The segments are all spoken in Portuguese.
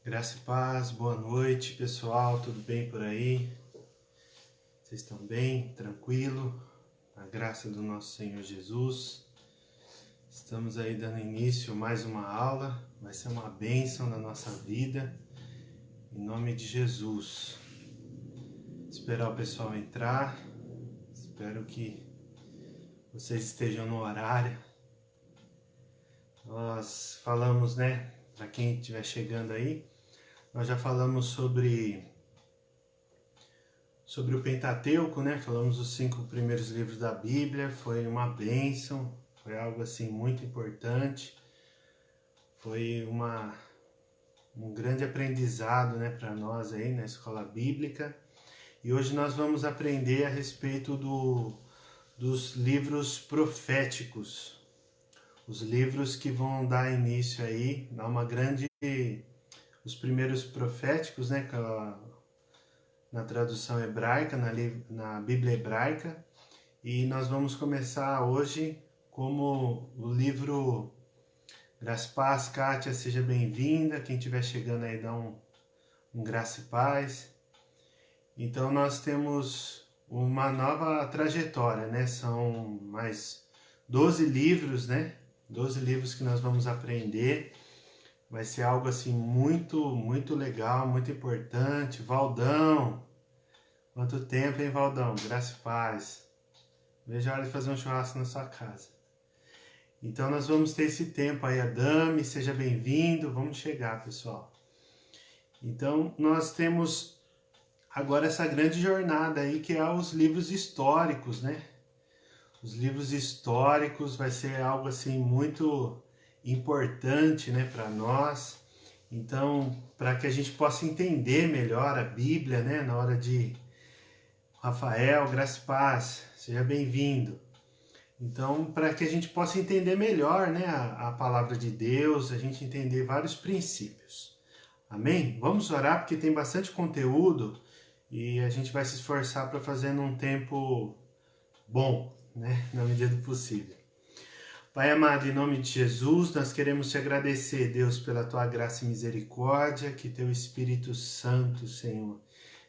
Graça e paz, boa noite pessoal, tudo bem por aí? Vocês estão bem? Tranquilo? A graça do nosso Senhor Jesus. Estamos aí dando início a mais uma aula, vai ser uma bênção na nossa vida, em nome de Jesus. Esperar o pessoal entrar, espero que vocês estejam no horário. Nós falamos, para quem estiver chegando aí, nós já falamos sobre o Pentateuco, Falamos os 5 primeiros livros da Bíblia, foi uma bênção, foi algo assim muito importante, foi um grande aprendizado, para nós aí na escola bíblica. E hoje nós vamos aprender a respeito dos livros proféticos, os livros que vão dar início aí, dar uma grande... Os primeiros proféticos, na tradução hebraica, na Bíblia hebraica, e nós vamos começar hoje como o livro Graça e Paz. Kátia, seja bem-vinda, quem estiver chegando aí dá um graça e paz. Então nós temos uma nova trajetória, são mais 12 livros, 12 livros que nós vamos aprender. Vai ser algo assim muito, muito legal, muito importante. Valdão, quanto tempo, hein, Valdão? Graça e paz. Veja a hora de fazer um churrasco na sua casa. Então nós vamos ter esse tempo aí. Adame, seja bem-vindo. Vamos chegar, pessoal. Então nós temos agora essa grande jornada aí, que é os livros históricos, Os livros históricos vai ser algo assim muito importante, para nós. Então, para que a gente possa entender melhor a Bíblia, na hora de... Rafael, graça e paz, seja bem-vindo. Então, para que a gente possa entender melhor, a palavra de Deus, a gente entender vários princípios. Amém? Vamos orar, porque tem bastante conteúdo e a gente vai se esforçar para fazer num tempo bom, na medida do possível. Pai amado, em nome de Jesus, nós queremos te agradecer, Deus, pela tua graça e misericórdia, que teu Espírito Santo, Senhor,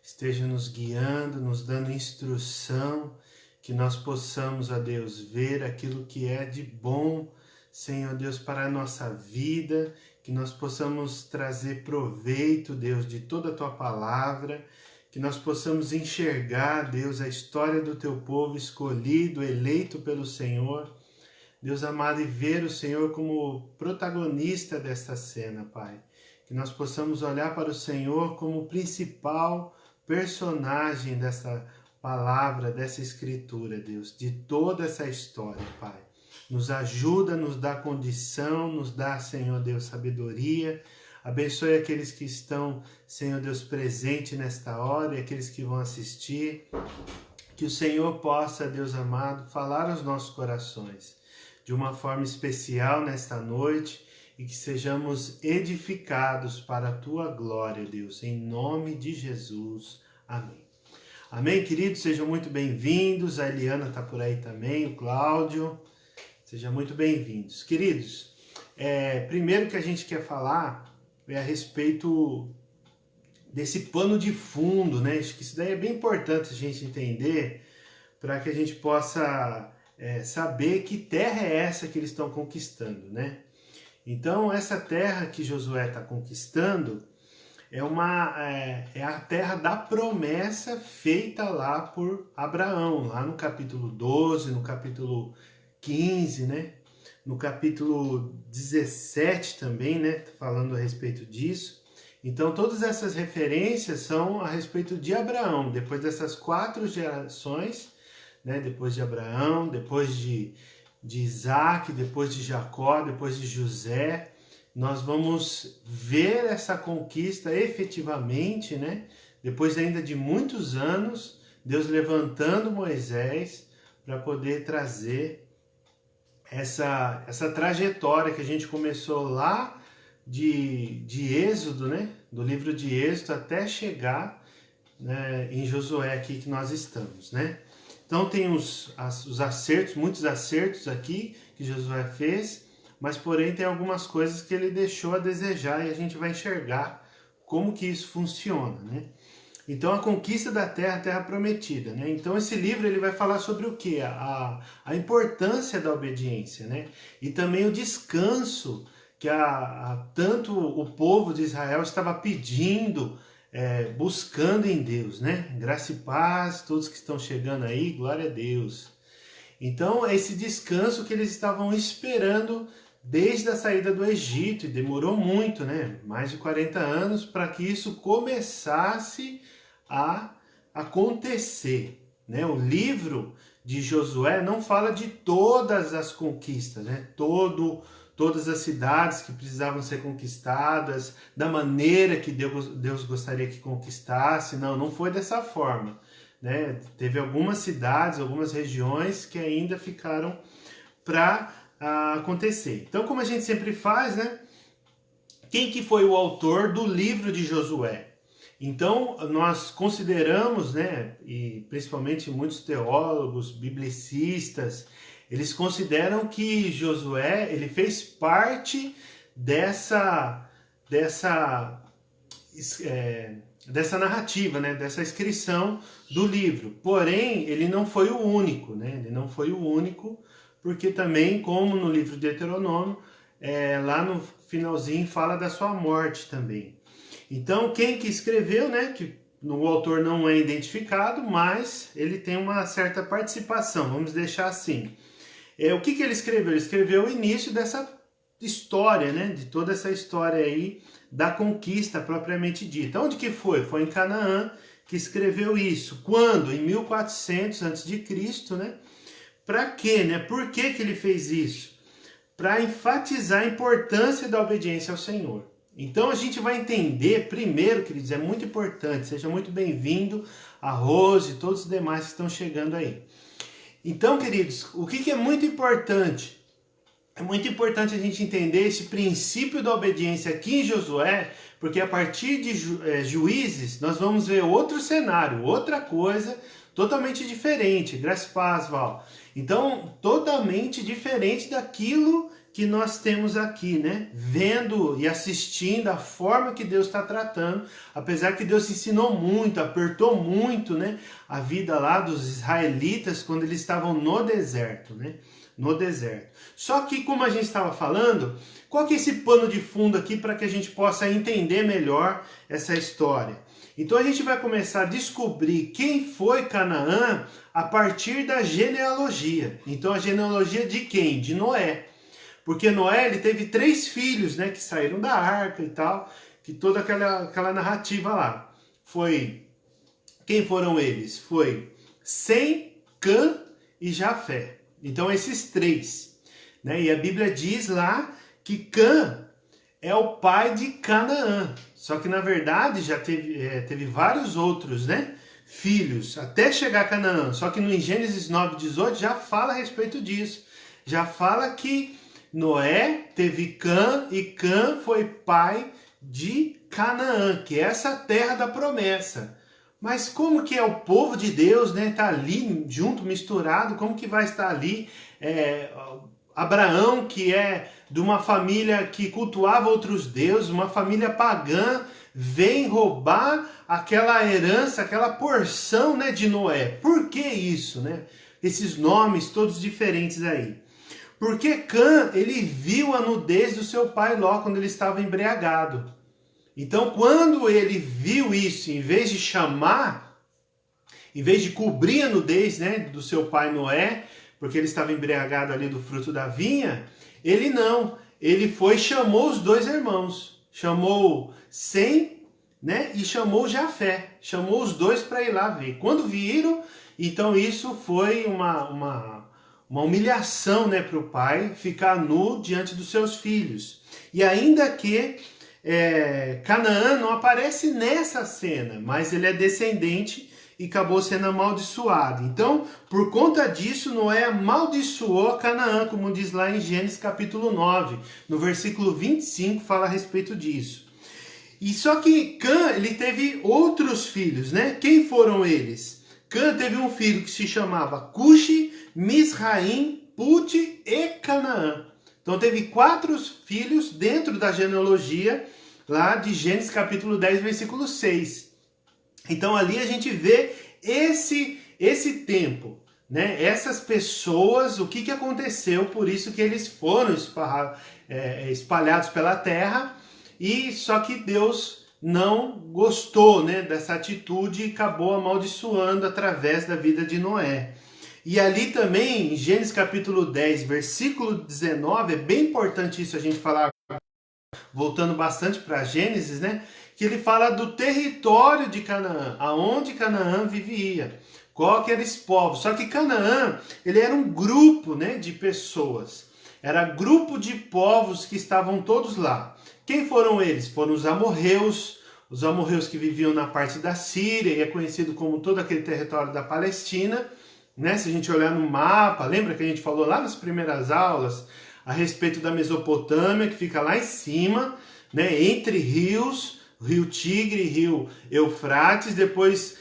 esteja nos guiando, nos dando instrução, que nós possamos, ó Deus, ver aquilo que é de bom, Senhor Deus, para a nossa vida, que nós possamos trazer proveito, Deus, de toda a tua palavra, que nós possamos enxergar, Deus, a história do teu povo escolhido, eleito pelo Senhor, Deus amado, e ver o Senhor como protagonista desta cena, Pai. Que nós possamos olhar para o Senhor como principal personagem dessa palavra, dessa escritura, Deus, de toda essa história, Pai. Nos ajuda, nos dá condição, nos dá, Senhor Deus, sabedoria. Abençoe aqueles que estão, Senhor Deus, presente nesta hora e aqueles que vão assistir. Que o Senhor possa, Deus amado, falar aos nossos corações de uma forma especial nesta noite e que sejamos edificados para a tua glória, Deus, em nome de Jesus. Amém. Amém, queridos? Sejam muito bem-vindos. A Eliana está por aí também, o Cláudio. Sejam muito bem-vindos. Queridos, primeiro que a gente quer falar é a respeito desse pano de fundo, Acho que isso daí é bem importante a gente entender para que a gente possa... saber que terra é essa que eles estão conquistando, Então, essa terra que Josué está conquistando é a terra da promessa feita lá por Abraão, lá no capítulo 12, no capítulo 15, no capítulo 17 também, falando a respeito disso. Então, todas essas referências são a respeito de Abraão, depois dessas 4 gerações, depois de Abraão, depois de Isaac, depois de Jacó, depois de José, nós vamos ver essa conquista efetivamente, depois ainda de muitos anos, Deus levantando Moisés para poder trazer essa trajetória que a gente começou lá de Êxodo, do livro de Êxodo até chegar em Josué aqui que nós estamos, Então tem os acertos, muitos acertos aqui que Josué fez, mas porém tem algumas coisas que ele deixou a desejar e a gente vai enxergar como que isso funciona, né? Então, a conquista da terra, a terra prometida, né? Então, esse livro ele vai falar sobre o quê? A importância da obediência, né? E também o descanso que tanto o povo de Israel estava pedindo, buscando em Deus, né? Graça e paz, todos que estão chegando aí, glória a Deus. Então, esse descanso que eles estavam esperando desde a saída do Egito, e demorou muito, né? Mais de 40 anos para que isso começasse a acontecer, né? O livro de Josué não fala de todas as conquistas, né? Todas as cidades que precisavam ser conquistadas, da maneira que Deus gostaria que conquistasse, não foi dessa forma, né? Teve algumas cidades, algumas regiões que ainda ficaram para acontecer. Então, como a gente sempre faz, né? Quem que foi o autor do livro de Josué? Então, nós consideramos, né, e principalmente muitos teólogos, biblicistas, eles consideram que Josué ele fez parte dessa narrativa, né, dessa inscrição do livro. Porém, ele não foi o único, né? Ele não foi o único, porque também, como no livro de Deuteronômio, lá no finalzinho fala da sua morte também. Então, quem que escreveu, né, que o autor não é identificado, mas ele tem uma certa participação, vamos deixar assim. O que ele escreveu? Ele escreveu o início dessa história, né, de toda essa história aí da conquista propriamente dita. Onde que foi? Foi em Canaã que escreveu isso. Quando? Em 1400 a.C., né? Para quê, né? Por que ele fez isso? Para enfatizar a importância da obediência ao Senhor. Então a gente vai entender primeiro, queridos, é muito importante, seja muito bem-vindo a Rose e todos os demais que estão chegando aí. Então, queridos, o que é muito importante? É muito importante a gente entender esse princípio da obediência aqui em Josué, porque a partir de Juízes nós vamos ver outro cenário, outra coisa totalmente diferente. Graças a paz, Val. Então, totalmente diferente daquilo que nós temos aqui, né? Vendo e assistindo a forma que Deus está tratando, apesar que Deus ensinou muito, apertou muito, né? A vida lá dos israelitas quando eles estavam no deserto, né? No deserto. Só que, como a gente estava falando, qual que é esse pano de fundo aqui para que a gente possa entender melhor essa história? Então a gente vai começar a descobrir quem foi Canaã a partir da genealogia. Então a genealogia de quem? De Noé. Porque Noé ele teve 3 filhos, né, que saíram da arca e tal, que toda aquela narrativa lá. Quem foram eles? Foi Sem, Cã e Jafé. Então esses 3. Né? E a Bíblia diz lá que Cã é o pai de Canaã. Só que na verdade já teve vários outros, né, filhos, até chegar a Canaã. Só que no Gênesis 9:18 já fala a respeito disso. Já fala que Noé teve Cã e Cã foi pai de Canaã, que é essa terra da promessa. Mas como que é o povo de Deus, né? Tá ali junto, misturado, como que vai estar ali Abraão, que é de uma família que cultuava outros deuses, uma família pagã, vem roubar aquela herança, aquela porção, né, de Noé. Por que isso, né? Esses nomes todos diferentes aí. Porque Cã, ele viu a nudez do seu pai Ló quando ele estava embriagado. Então, quando ele viu isso, em vez de chamar, em vez de cobrir a nudez, né, do seu pai Noé, porque ele estava embriagado ali do fruto da vinha, ele não. Ele foi e chamou os 2 irmãos. Chamou Sem, né, e chamou Jafé. Chamou os 2 para ir lá ver. Quando viram, então isso foi uma humilhação, né, para o pai ficar nu diante dos seus filhos. E ainda que Canaã não aparece nessa cena, mas ele é descendente e acabou sendo amaldiçoado. Então, por conta disso, Noé amaldiçoou Canaã, como diz lá em Gênesis capítulo 9, no versículo 25 fala a respeito disso. E só que Cã, ele teve outros filhos, né? Quem foram eles? Cã teve um filho que se chamava Cuxi, Misraim, Put e Canaã. Então teve 4 filhos dentro da genealogia lá de Gênesis capítulo 10, versículo 6. Então ali a gente vê esse tempo, né? Essas pessoas, o que aconteceu, por isso que eles foram espalhados pela terra, e só que Deus não gostou, né, dessa atitude e acabou amaldiçoando através da vida de Noé. E ali também, em Gênesis capítulo 10, versículo 19, é bem importante isso a gente falar, voltando bastante para Gênesis, né? Que ele fala do território de Canaã, aonde Canaã vivia, qual que eram os povos. Só que Canaã, ele era um grupo, né, de pessoas, era grupo de povos que estavam todos lá. Quem foram eles? Foram os amorreus que viviam na parte da Síria, e é conhecido como todo aquele território da Palestina, né? Se a gente olhar no mapa, lembra que a gente falou lá nas primeiras aulas a respeito da Mesopotâmia, que fica lá em cima, né, entre rios, rio Tigre e rio Eufrates. Depois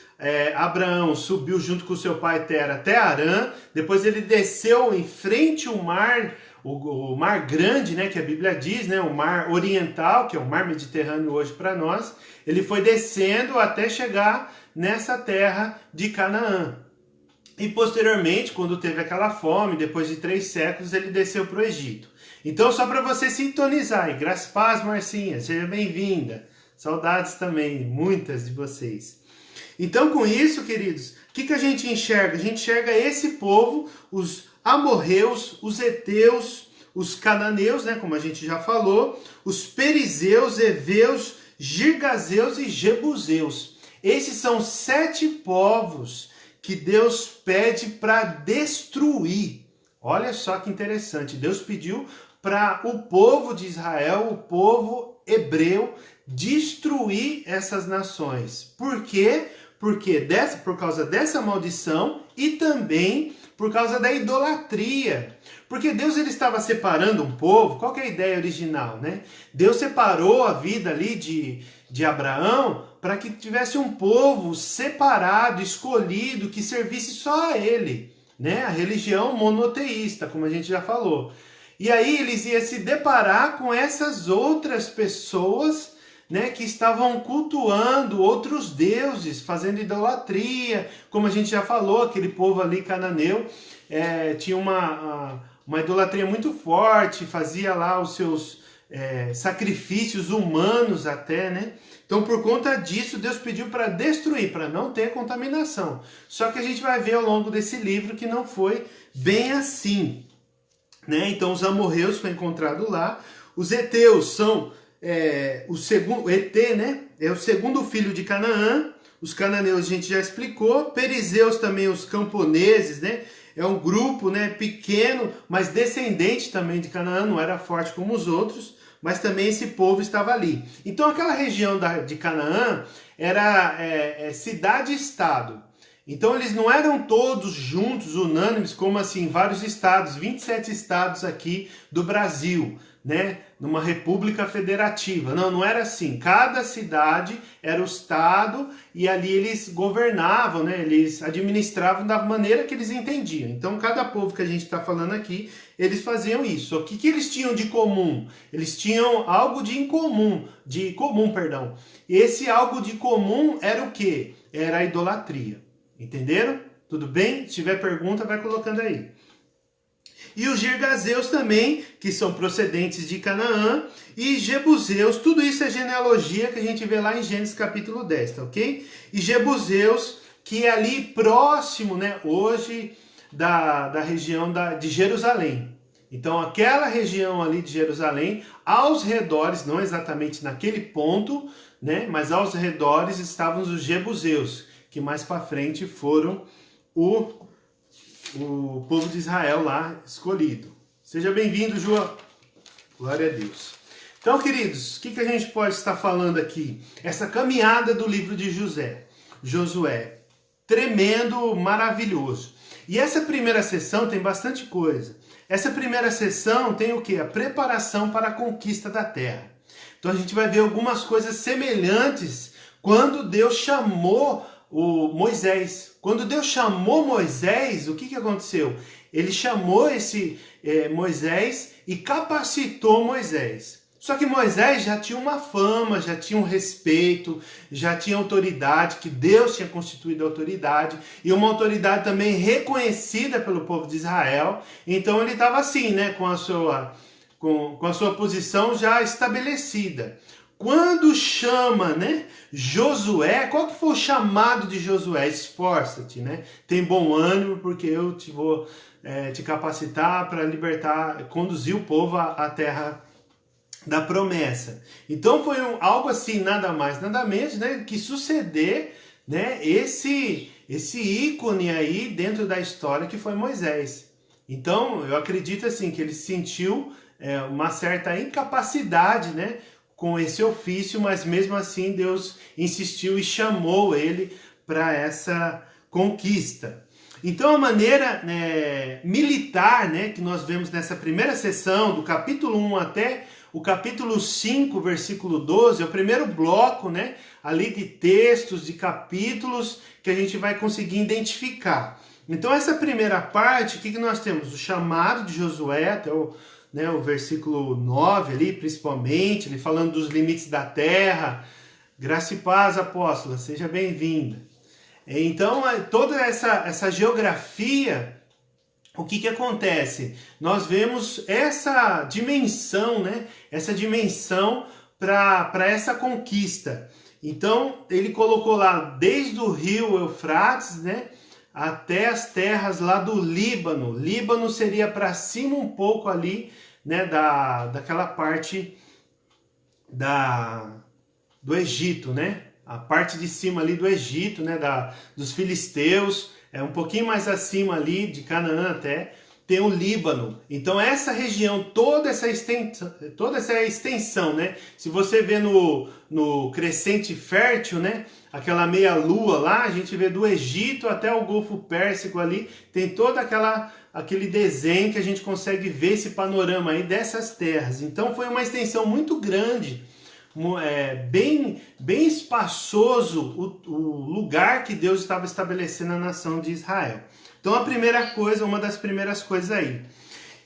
Abraão subiu junto com seu pai Tera até Harã, depois ele desceu em frente ao mar, o mar grande, né, que a Bíblia diz, né, o mar oriental, que é o mar Mediterrâneo hoje para nós. Ele foi descendo até chegar nessa terra de Canaã. E posteriormente, quando teve aquela fome, depois de 3 séculos, ele desceu para o Egito. Então, só para você sintonizar, e graças a paz, Marcinha, seja bem-vinda. Saudades também, muitas de vocês. Então, com isso, queridos, o que a gente enxerga? A gente enxerga esse povo, os amorreus, os heteus, os cananeus, né, como a gente já falou, os perizeus, heveus, girgazeus e jebuseus. Esses são 7 povos que Deus pede para destruir. Olha só que interessante. Deus pediu para o povo de Israel, o povo hebreu, destruir essas nações. Por quê? Por causa dessa maldição e também por causa da idolatria. Porque Deus ele estava separando um povo. Qual que é a ideia original, né? Deus separou a vida ali de Abraão para que tivesse um povo separado, escolhido, que servisse só a ele, né? A religião monoteísta, como a gente já falou. E aí eles iam se deparar com essas outras pessoas, né, que estavam cultuando outros deuses, fazendo idolatria, como a gente já falou, aquele povo ali cananeu tinha uma idolatria muito forte, fazia lá os seus sacrifícios humanos até, né? Então, por conta disso, Deus pediu para destruir, para não ter contaminação. Só que a gente vai ver ao longo desse livro que não foi bem assim, né? Então, os amorreus foi encontrado lá. Os heteus são o segundo, Et, né? É o segundo filho de Canaã. Os cananeus a gente já explicou. Perizeus também, os camponeses, né? É um grupo, né, pequeno, mas descendente também de Canaã, não era forte como os outros, mas também esse povo estava ali. Então aquela região de Canaã era cidade-estado. Então eles não eram todos juntos, unânimes, como assim, vários estados, 27 estados aqui do Brasil, né? Numa república federativa. Não, não era assim. Cada cidade era o estado e ali eles governavam, né? Eles administravam da maneira que eles entendiam. Então cada povo que a gente está falando aqui, eles faziam isso. O que eles tinham de comum? Eles tinham algo de comum. Esse algo de comum era o quê? Era a idolatria. Entenderam? Tudo bem? Se tiver pergunta, vai colocando aí. E os girgazeus também, que são procedentes de Canaã, e jebuseus, tudo isso é genealogia que a gente vê lá em Gênesis capítulo 10, tá ok? E jebuseus, que é ali próximo, né, hoje, da região de Jerusalém. Então, aquela região ali de Jerusalém, aos redores, não exatamente naquele ponto, né, mas aos redores estavam os jebuseus, que mais para frente foram o povo de Israel lá escolhido. Seja bem-vindo, João. Glória a Deus. Então, queridos, o que a gente pode estar falando aqui? Essa caminhada do livro de Josué. Tremendo, maravilhoso. E essa primeira sessão tem bastante coisa. Essa primeira sessão tem o quê? A preparação para a conquista da terra. Então a gente vai ver algumas coisas semelhantes quando Deus chamou Moisés. Quando Deus chamou Moisés, o que aconteceu? Ele chamou esse Moisés e capacitou Moisés. Só que Moisés já tinha uma fama, já tinha um respeito, já tinha autoridade, que Deus tinha constituído autoridade, e uma autoridade também reconhecida pelo povo de Israel. Então ele estava assim, né, com a sua posição já estabelecida. Quando chama, né, Josué, qual que foi o chamado de Josué? Esforça-te, né? Tem bom ânimo, porque eu te vou te capacitar para libertar, conduzir o povo à terra da promessa. Então foi algo assim, nada mais, nada menos, né, que suceder, né, esse ícone aí dentro da história que foi Moisés. Então eu acredito assim que ele sentiu uma certa incapacidade, né, com esse ofício, mas mesmo assim Deus insistiu e chamou ele para essa conquista. Então a maneira militar, né, que nós vemos nessa primeira sessão, do capítulo 1 até o capítulo 5, versículo 12, é o primeiro bloco, né, ali de textos, de capítulos, que a gente vai conseguir identificar. Então essa primeira parte, o que nós temos? O chamado de Josué, até o versículo 9 ali, principalmente, ele falando dos limites da terra. Graça e paz, apóstola, seja bem-vinda. Então, toda essa geografia, o que acontece? Nós vemos essa dimensão, né? Essa dimensão para essa conquista. Então, ele colocou lá desde o rio Eufrates, né, até as terras lá do Líbano. Líbano seria para cima um pouco ali, né, daquela parte do Egito, né? A parte de cima ali do Egito, né, dos filisteus, um pouquinho mais acima ali de Canaã até, tem o Líbano. Então essa região, toda essa extensão, né? Se você vê no crescente fértil, né, aquela meia lua lá, a gente vê do Egito até o Golfo Pérsico ali, tem todo aquele desenho que a gente consegue ver esse panorama aí dessas terras. Então foi uma extensão muito grande, bem espaçoso o lugar que Deus estava estabelecendo na nação de Israel. Então a primeira coisa, uma das primeiras coisas aí.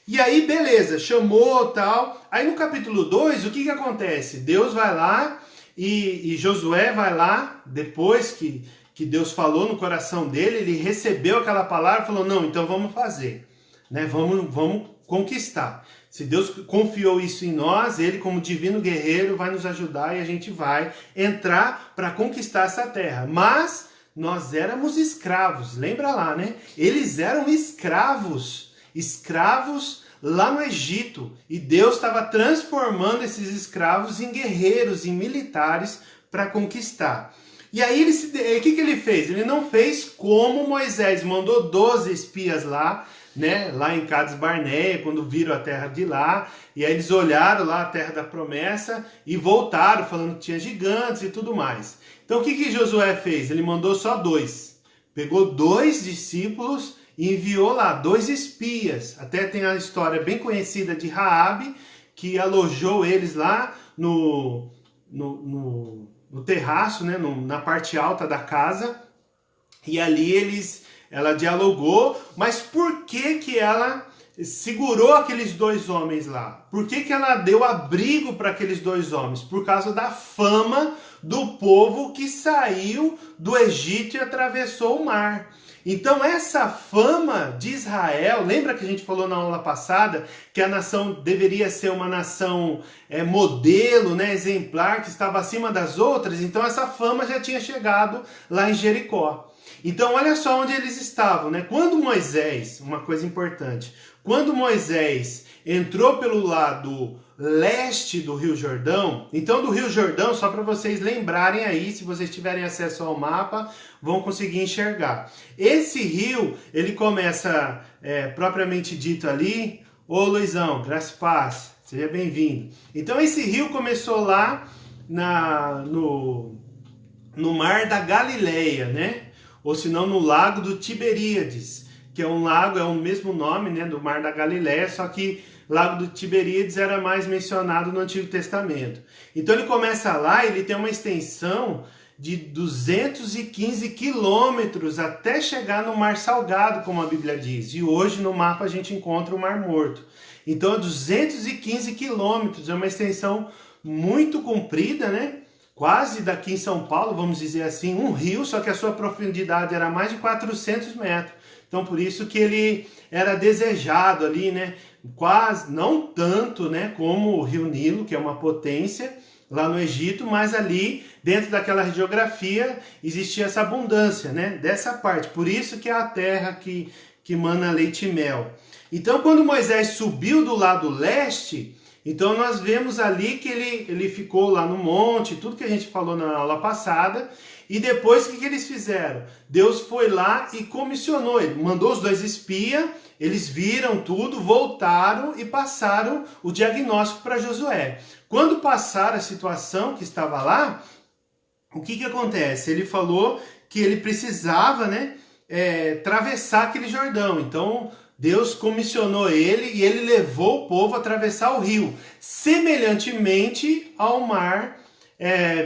E aí, beleza, chamou tal. Aí no capítulo 2, o que acontece? Deus vai lá e Josué vai lá, depois que Deus falou no coração dele, ele recebeu aquela palavra e falou, não, então vamos fazer, né? Vamos conquistar. Se Deus confiou isso em nós, ele como divino guerreiro vai nos ajudar e a gente vai entrar para conquistar essa terra. Mas nós éramos escravos, lembra lá, né? Eles eram escravos lá no Egito. E Deus estava transformando esses escravos em guerreiros, em militares para conquistar. E aí o que ele fez? Ele não fez como Moisés, mandou 12 espias lá, né, lá em Cades Barneia, quando viram a terra de lá, e aí eles olharam lá a terra da promessa e voltaram falando que tinha gigantes e tudo mais. Então o que Josué fez? Ele mandou só 2. Pegou 2 discípulos e enviou lá 2 espias. Até tem a história bem conhecida de Raabe, que alojou eles lá no terraço, né, na parte alta da casa, e ali ela dialogou, mas por que ela segurou aqueles 2 homens lá? Por que ela deu abrigo para aqueles 2 homens? Por causa da fama do povo que saiu do Egito e atravessou o mar. Então essa fama de Israel, lembra que a gente falou na aula passada que a nação deveria ser uma nação modelo, né, exemplar, que estava acima das outras? Então essa fama já tinha chegado lá em Jericó. Então olha só onde eles estavam, né? Quando Moisés, uma coisa importante, quando Moisés entrou pelo lado leste do Rio Jordão, então do Rio Jordão, só para vocês lembrarem aí, se vocês tiverem acesso ao mapa, vão conseguir enxergar. Esse rio, ele começa propriamente dito ali, ô Luizão, graça e paz, seja bem-vindo. Então esse rio começou lá no Mar da Galileia, né? Ou se não no Lago do Tiberíades, que é um lago, é o mesmo nome, né, do Mar da Galileia, só que Lago do Tiberíades era mais mencionado no Antigo Testamento. Então ele começa lá, ele tem uma extensão de 215 quilômetros até chegar no Mar Salgado, como a Bíblia diz. E hoje no mapa a gente encontra o Mar Morto. Então é 215 quilômetros, é uma extensão muito comprida, né? Quase daqui em São Paulo, vamos dizer assim, um rio, só que a sua profundidade era mais de 400 metros. Então por isso que ele era desejado ali, né? Quase, não tanto, né, como o Rio Nilo, que é uma potência lá no Egito, mas ali dentro daquela geografia existia essa abundância, né, dessa parte. Por isso que é a terra que mana leite e mel. Então quando Moisés subiu do lado leste, então nós vemos ali que ele ficou lá no monte, tudo que a gente falou na aula passada. E depois o que eles fizeram? Deus foi lá e comissionou, ele mandou os 2 espias, eles viram tudo, voltaram e passaram o diagnóstico para Josué. Quando passaram a situação que estava lá, o que acontece? Ele falou que ele precisava, né, atravessar aquele Jordão. Então Deus comissionou ele e ele levou o povo a atravessar o rio, semelhantemente ao Mar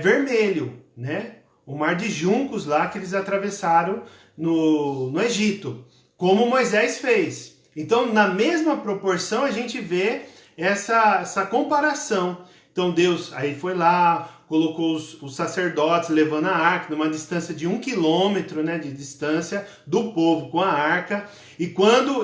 Vermelho, né? O Mar de Juncos lá que eles atravessaram no Egito, como Moisés fez. Então, na mesma proporção, a gente vê essa comparação. Então, Deus aí foi lá, colocou os sacerdotes levando a arca numa distância de 1 quilômetro, né, de distância do povo com a arca.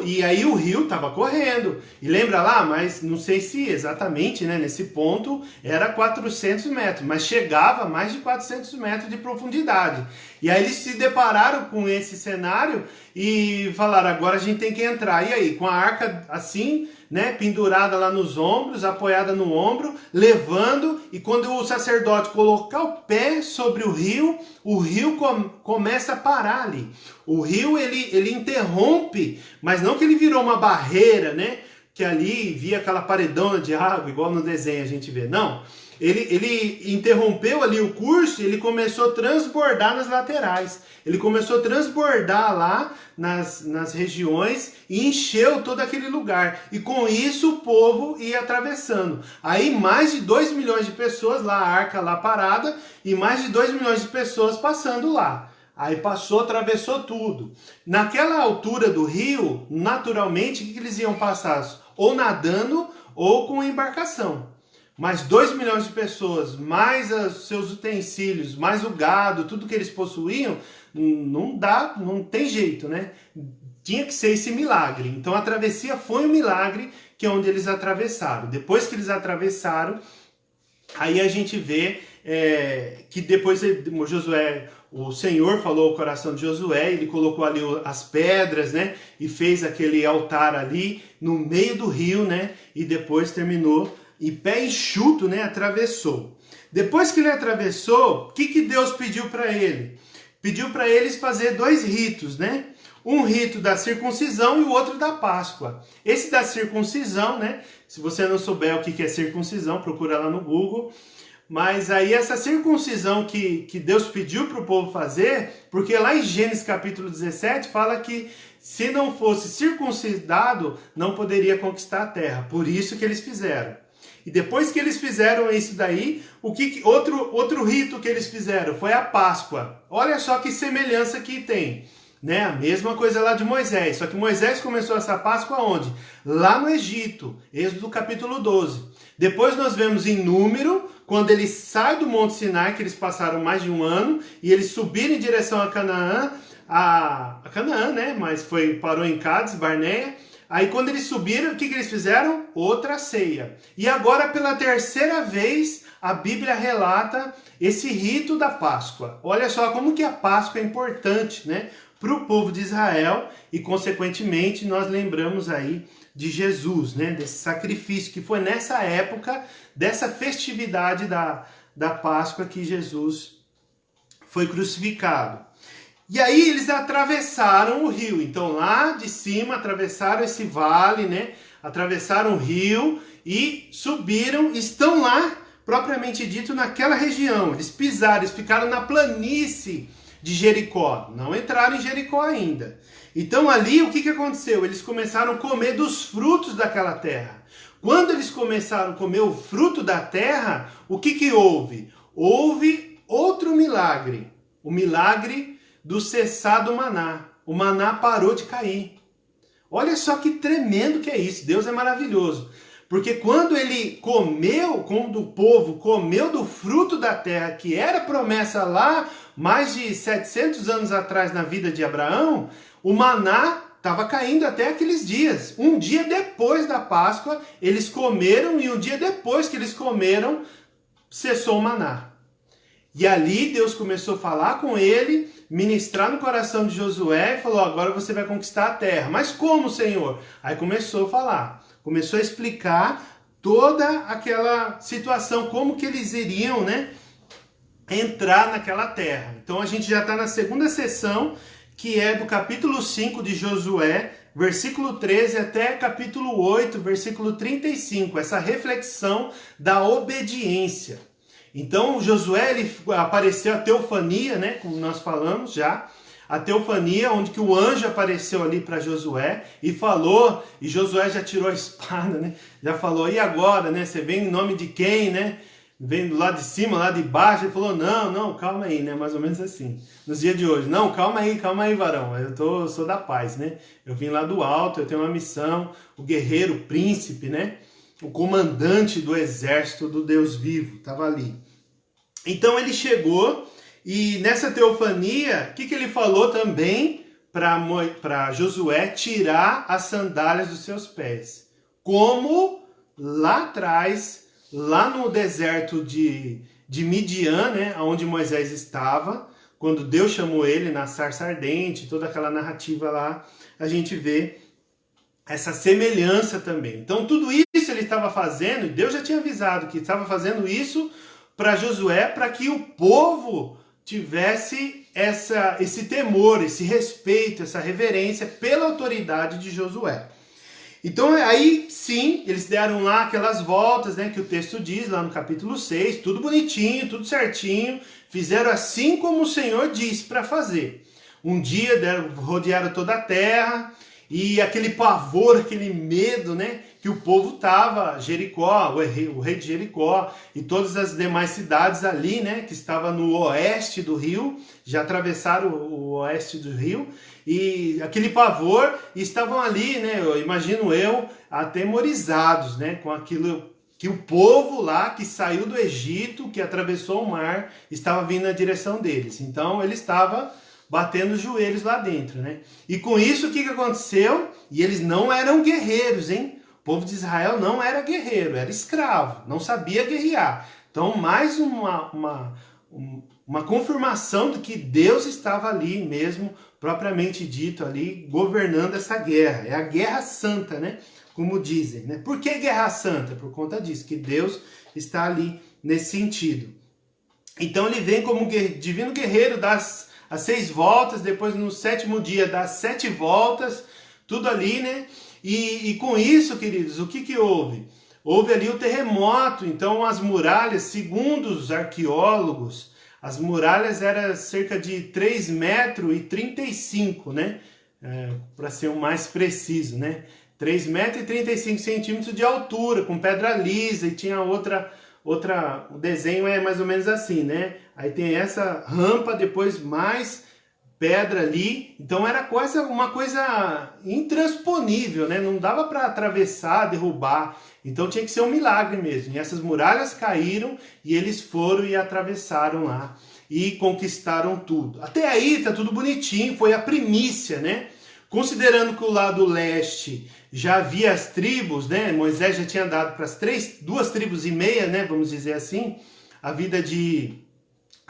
E aí o rio estava correndo. E lembra lá, mas não sei se exatamente, né, nesse ponto era 400 metros, mas chegava a mais de 400 metros de profundidade. E aí eles se depararam com esse cenário e falaram, agora a gente tem que entrar. E aí, com a arca assim, né, pendurada lá nos ombros, apoiada no ombro, levando, e quando o sacerdote colocar o pé sobre o rio começa a parar ali. O rio, ele interrompe, mas não que ele virou uma barreira, né, que ali via aquela paredona de água, igual no desenho a gente vê, não. Ele interrompeu ali o curso e ele começou a transbordar nas laterais. Ele começou a transbordar lá nas regiões e encheu todo aquele lugar. E com isso o povo ia atravessando. Aí mais de 2 milhões de pessoas lá, a arca lá parada, e mais de 2 milhões de pessoas passando lá. Aí passou, atravessou tudo. Naquela altura do rio, naturalmente, o que eles iam passar? Ou nadando ou com embarcação. Mas 2 milhões de pessoas, mais os seus utensílios, mais o gado, tudo que eles possuíam, não tem jeito, né? Tinha que ser esse milagre. Então a travessia foi um milagre, que é onde eles atravessaram. Depois que eles atravessaram, aí a gente vê que depois Josué, o Senhor falou ao coração de Josué, ele colocou ali as pedras, né? E fez aquele altar ali no meio do rio, né? E depois terminou e pé enxuto, né, atravessou. Depois que ele atravessou, o que Deus pediu para ele? Pediu para eles fazer 2 ritos, né? Um rito da circuncisão e o outro da Páscoa. Esse da circuncisão, né? Se você não souber o que é circuncisão, procura lá no Google. Mas aí essa circuncisão que Deus pediu para o povo fazer, porque lá em Gênesis capítulo 17 fala que se não fosse circuncidado, não poderia conquistar a terra. Por isso que eles fizeram. E depois que eles fizeram isso daí, outro rito que eles fizeram foi a Páscoa. Olha só que semelhança que tem, né? A mesma coisa lá de Moisés. Só que Moisés começou essa Páscoa onde? Lá no Egito, Êxodo capítulo 12. Depois nós vemos em Número, quando eles saem do Monte Sinai, que eles passaram mais de 1 ano, e eles subiram em direção a Canaã, a Canaã, né? Mas parou em Cádiz, Barneia. Aí quando eles subiram, o que eles fizeram? Outra ceia. E agora pela 3ª vez a Bíblia relata esse rito da Páscoa. Olha só como que a Páscoa é importante, né, para o povo de Israel e consequentemente nós lembramos aí de Jesus, né, desse sacrifício que foi nessa época, dessa festividade da Páscoa que Jesus foi crucificado. E aí eles atravessaram o rio. Então lá de cima atravessaram esse vale, né? Atravessaram o rio e subiram, estão lá, propriamente dito, naquela região. Eles pisaram, eles ficaram na planície de Jericó. Não entraram em Jericó ainda. Então ali o que aconteceu? Eles começaram a comer dos frutos daquela terra. Quando eles começaram a comer o fruto da terra, o que houve? Houve outro milagre. milagre. O milagre do cessar do maná. O maná parou de cair. Olha só que tremendo que é isso. Deus é maravilhoso. Porque quando o povo comeu do fruto da terra, que era promessa lá, mais de 700 anos atrás na vida de Abraão, o maná estava caindo até aqueles dias. Um dia depois da Páscoa, eles comeram, e um dia depois que eles comeram, cessou o maná. E ali Deus começou a falar com ele, ministrar no coração de Josué e falou: agora você vai conquistar a terra. Mas como, Senhor? Aí começou a falar. Começou a explicar toda aquela situação, como que eles iriam, né, entrar naquela terra. Então a gente já está na segunda sessão, que é do capítulo 5 de Josué, versículo 13 até capítulo 8, versículo 35. Essa reflexão da obediência. Então Josué, ele apareceu a teofania, né, como nós falamos já. A teofania, onde que o anjo apareceu ali para Josué e falou, e Josué já tirou a espada, né? Já falou: e agora, né? Você vem em nome de quem, né? Vem do lado de cima, lá de baixo. Ele falou: não, calma aí, né? Mais ou menos assim. Nos dias de hoje: não, calma aí, varão. Eu sou da paz, né? Eu vim lá do alto, eu tenho uma missão. O guerreiro, o príncipe, né? O comandante do exército do Deus vivo estava ali. Então ele chegou. E nessa teofania, o que ele falou também para Josué? Tirar as sandálias dos seus pés. Como lá atrás, lá no deserto de Midian, né, onde Moisés estava, quando Deus chamou ele na sarça ardente, toda aquela narrativa lá, a gente vê essa semelhança também. Então tudo isso ele estava fazendo, e Deus já tinha avisado que estava fazendo isso para Josué, para que o povo tivesse esse temor, esse respeito, essa reverência pela autoridade de Josué. Então aí sim, eles deram lá aquelas voltas, né, que o texto diz lá no capítulo 6, tudo bonitinho, tudo certinho, fizeram assim como o Senhor disse para fazer. Um dia rodearam toda a terra, e aquele pavor, aquele medo, né, que o povo estava, Jericó, o rei de Jericó e todas as demais cidades ali, né, que estava no oeste do rio, já atravessaram o oeste do rio, e aquele pavor, e estavam ali, né, imagino eu, atemorizados, né, com aquilo que o povo lá que saiu do Egito, que atravessou o mar, estava vindo na direção deles. Então ele estava batendo os joelhos lá dentro, né? E com isso, o que aconteceu? E eles não eram guerreiros, hein? O povo de Israel não era guerreiro, era escravo, não sabia guerrear. Então, mais uma confirmação de que Deus estava ali mesmo, propriamente dito ali, governando essa guerra. É a guerra santa, né? Como dizem, né? Por que guerra santa? Por conta disso, que Deus está ali nesse sentido. Então ele vem como divino guerreiro das as 6 voltas, depois no 7º dia das 7 voltas, tudo ali, né? E com isso, queridos, o que houve? Houve ali o terremoto, então as muralhas, segundo os arqueólogos, as muralhas eram cerca de 3,35 m, né? Para ser o mais preciso, né? 3,35 m de altura, com pedra lisa, e tinha outra, o desenho é mais ou menos assim, né? Aí tem essa rampa, depois mais pedra ali, então era uma coisa intransponível, né? Não dava para atravessar, derrubar, então tinha que ser um milagre mesmo. E essas muralhas caíram e eles foram e atravessaram lá e conquistaram tudo. Até aí tá tudo bonitinho, foi a primícia, né? Considerando que o lado leste já havia as tribos, né? Moisés já tinha dado para as 2 tribos e meia, né? Vamos dizer assim, a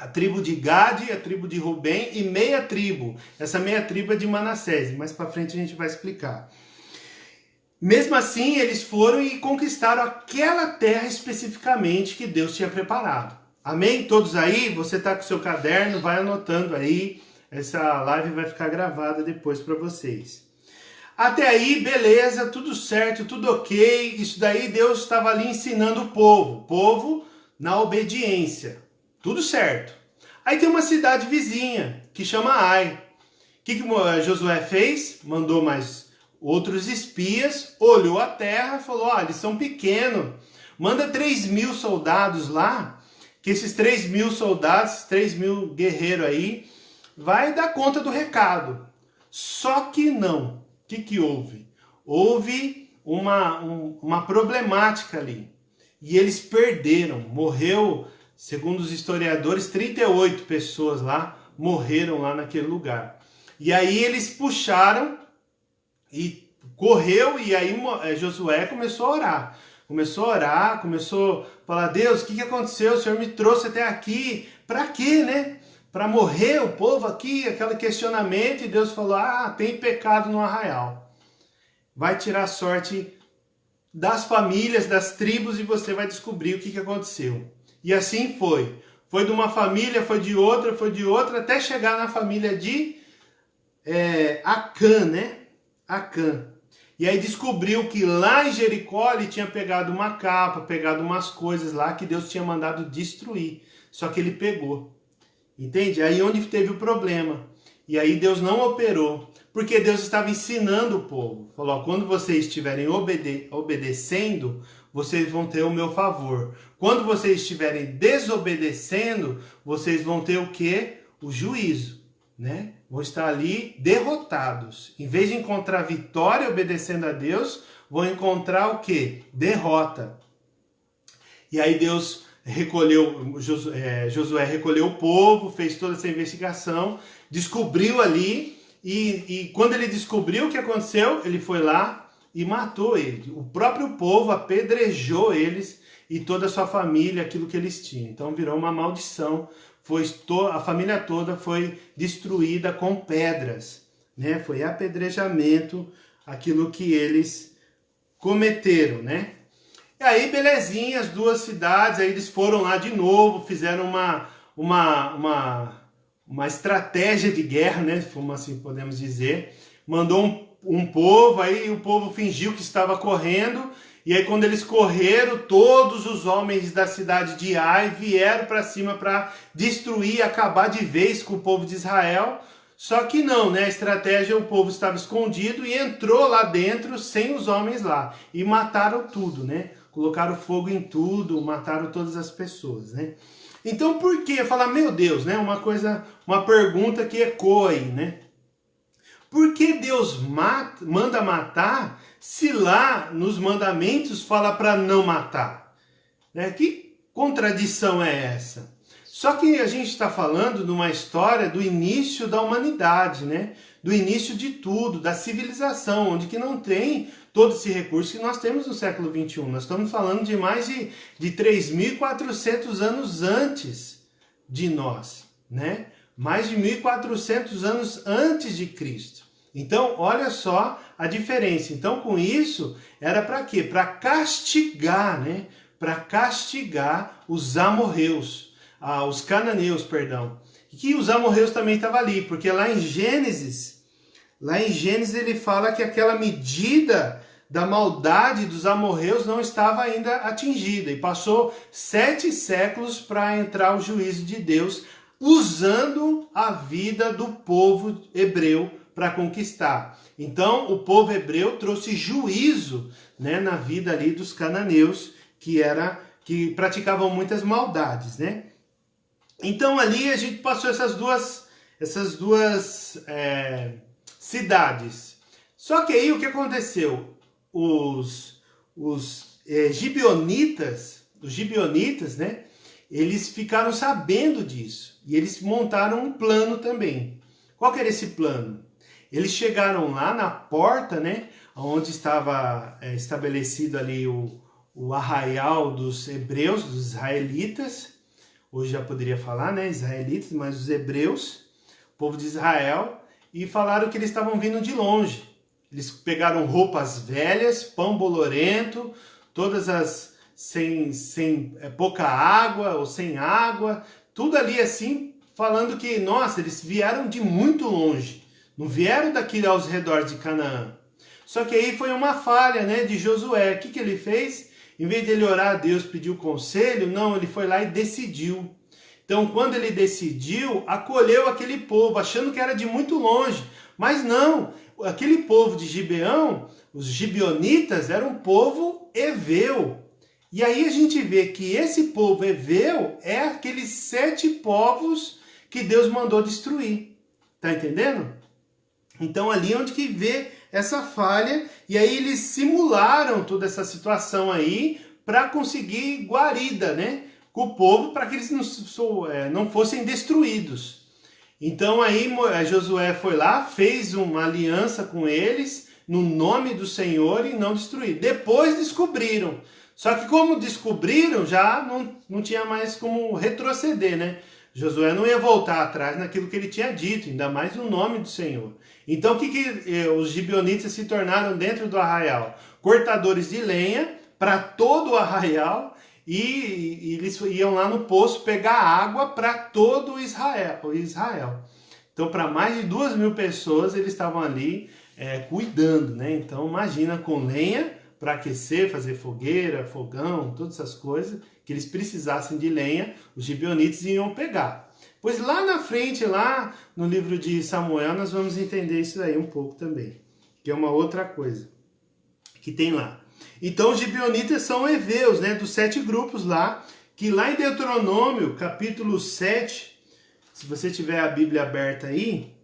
tribo de Gade, a tribo de Rubem e meia tribo. Essa meia tribo é de Manassés, mais para frente a gente vai explicar. Mesmo assim, eles foram e conquistaram aquela terra especificamente que Deus tinha preparado. Amém? Todos aí? Você está com o seu caderno, vai anotando aí. Essa live vai ficar gravada depois para vocês. Até aí, beleza, tudo certo, tudo ok. Isso daí Deus estava ali ensinando o povo na obediência. Tudo certo. Aí tem uma cidade vizinha, que chama Ai. O que Josué fez? Mandou mais outros espias, olhou a terra e falou: eles são pequenos. Manda 3.000 soldados lá, que esses 3.000 soldados, 3.000 guerreiros aí, vai dar conta do recado. Só que não. O que houve? Houve uma problemática ali. E eles perderam. Morreu, segundo os historiadores, 38 pessoas lá morreram lá naquele lugar. E aí eles puxaram e correu, e aí Josué começou a orar. Começou a falar: Deus, o que aconteceu? O Senhor me trouxe até aqui. Para quê, né? Para morrer o povo aqui? Aquele questionamento. E Deus falou: tem pecado no arraial. Vai tirar a sorte das famílias, das tribos, e você vai descobrir o que aconteceu. E assim foi. Foi de uma família, foi de outra, até chegar na família de Acã, né? Acã. E aí descobriu que lá em Jericó ele tinha pegado uma capa, pegado umas coisas lá que Deus tinha mandado destruir. Só que ele pegou. Entende? Aí onde teve o problema. E aí Deus não operou. Porque Deus estava ensinando o povo. Falou: quando vocês estiverem obedecendo, vocês vão ter o meu favor. Quando vocês estiverem desobedecendo, vocês vão ter o quê? O juízo, né? Vão estar ali derrotados. Em vez de encontrar vitória obedecendo a Deus, vão encontrar o quê? Derrota. E aí Deus Josué recolheu o povo, fez toda essa investigação, descobriu ali, e quando ele descobriu o que aconteceu, ele foi lá e matou ele. O próprio povo apedrejou eles e toda a sua família, aquilo que eles tinham. Então virou uma maldição. A família toda foi destruída com pedras, né? Foi apedrejamento, aquilo que eles cometeram, né? E aí, belezinha, as duas cidades, aí eles foram lá de novo, fizeram uma estratégia de guerra, né? Como assim podemos dizer. Mandou um povo, aí o povo fingiu que estava correndo. E aí quando eles correram, todos os homens da cidade de Ai vieram para cima para destruir, acabar de vez com o povo de Israel. Só que não, né? A estratégia, o povo estava escondido e entrou lá dentro sem os homens lá. E mataram tudo, né? Colocaram fogo em tudo, mataram todas as pessoas, né? Então por que? Falar, meu Deus, né? Uma pergunta que ecoa aí, né? Por que Deus manda matar se lá nos mandamentos fala para não matar? Né? Que contradição é essa? Só que a gente está falando de uma história do início da humanidade, né? Do início de tudo, da civilização, onde que não tem todo esse recurso que nós temos no século XXI. Nós estamos falando de mais de 3.400 anos antes de nós, né? Mais de 1.400 anos antes de Cristo. Então, olha só a diferença. Então, com isso, era para quê? Para castigar, né? Para castigar os amorreus, os cananeus, perdão. E que os amorreus também estavam ali, porque lá em Gênesis ele fala que aquela medida da maldade dos amorreus não estava ainda atingida. E passou 7 séculos para entrar o juízo de Deus, usando a vida do povo hebreu para conquistar. Então, o povo hebreu trouxe juízo, né, na vida ali dos cananeus, que praticavam muitas maldades, né? Então, ali a gente passou essas duas cidades. Só que aí o que aconteceu? Os gibeonitas, né? Eles ficaram sabendo disso. E eles montaram um plano também. Qual que era esse plano? Eles chegaram lá na porta, né? Onde estava estabelecido ali o arraial dos hebreus, dos israelitas. Hoje já poderia falar, né? Israelitas, mas os hebreus, o povo de Israel. E falaram que eles estavam vindo de longe. Eles pegaram roupas velhas, pão bolorento, todas as sem pouca água ou sem água, tudo ali assim, falando que, nossa, eles vieram de muito longe, não vieram daqui aos redores de Canaã. Só que aí foi uma falha, né, de Josué. O que ele fez? Em vez de ele orar a Deus, pedir o conselho, não, ele foi lá e decidiu. Então, quando ele decidiu, acolheu aquele povo, achando que era de muito longe. Mas não, aquele povo de Gibeão, os gibeonitas, era um povo heveu. E aí a gente vê que esse povo heveu é aqueles 7 povos que Deus mandou destruir. Tá entendendo? Então ali é onde que vê essa falha, e aí eles simularam toda essa situação aí para conseguir guarida, né, com o povo, para que eles não fossem destruídos. Então aí Josué foi lá, fez uma aliança com eles, no nome do Senhor, e não destruir. Depois descobriram. Só que como descobriram, já não tinha mais como retroceder, né? Josué não ia voltar atrás naquilo que ele tinha dito, ainda mais no nome do Senhor. Então o que os gibeonitas se tornaram dentro do arraial? Cortadores de lenha para todo o arraial, e eles iam lá no poço pegar água para todo Israel. Então para mais de 2.000 pessoas eles estavam ali cuidando, né? Então imagina, com lenha para aquecer, fazer fogueira, fogão, todas essas coisas que eles precisassem de lenha, os gibeonitas iam pegar. Pois lá na frente, lá no livro de Samuel, nós vamos entender isso aí um pouco também, que é uma outra coisa que tem lá. Então os gibeonitas são heveus, né, dos 7 grupos lá, que lá em Deuteronômio, capítulo 7, se você tiver a Bíblia aberta aí,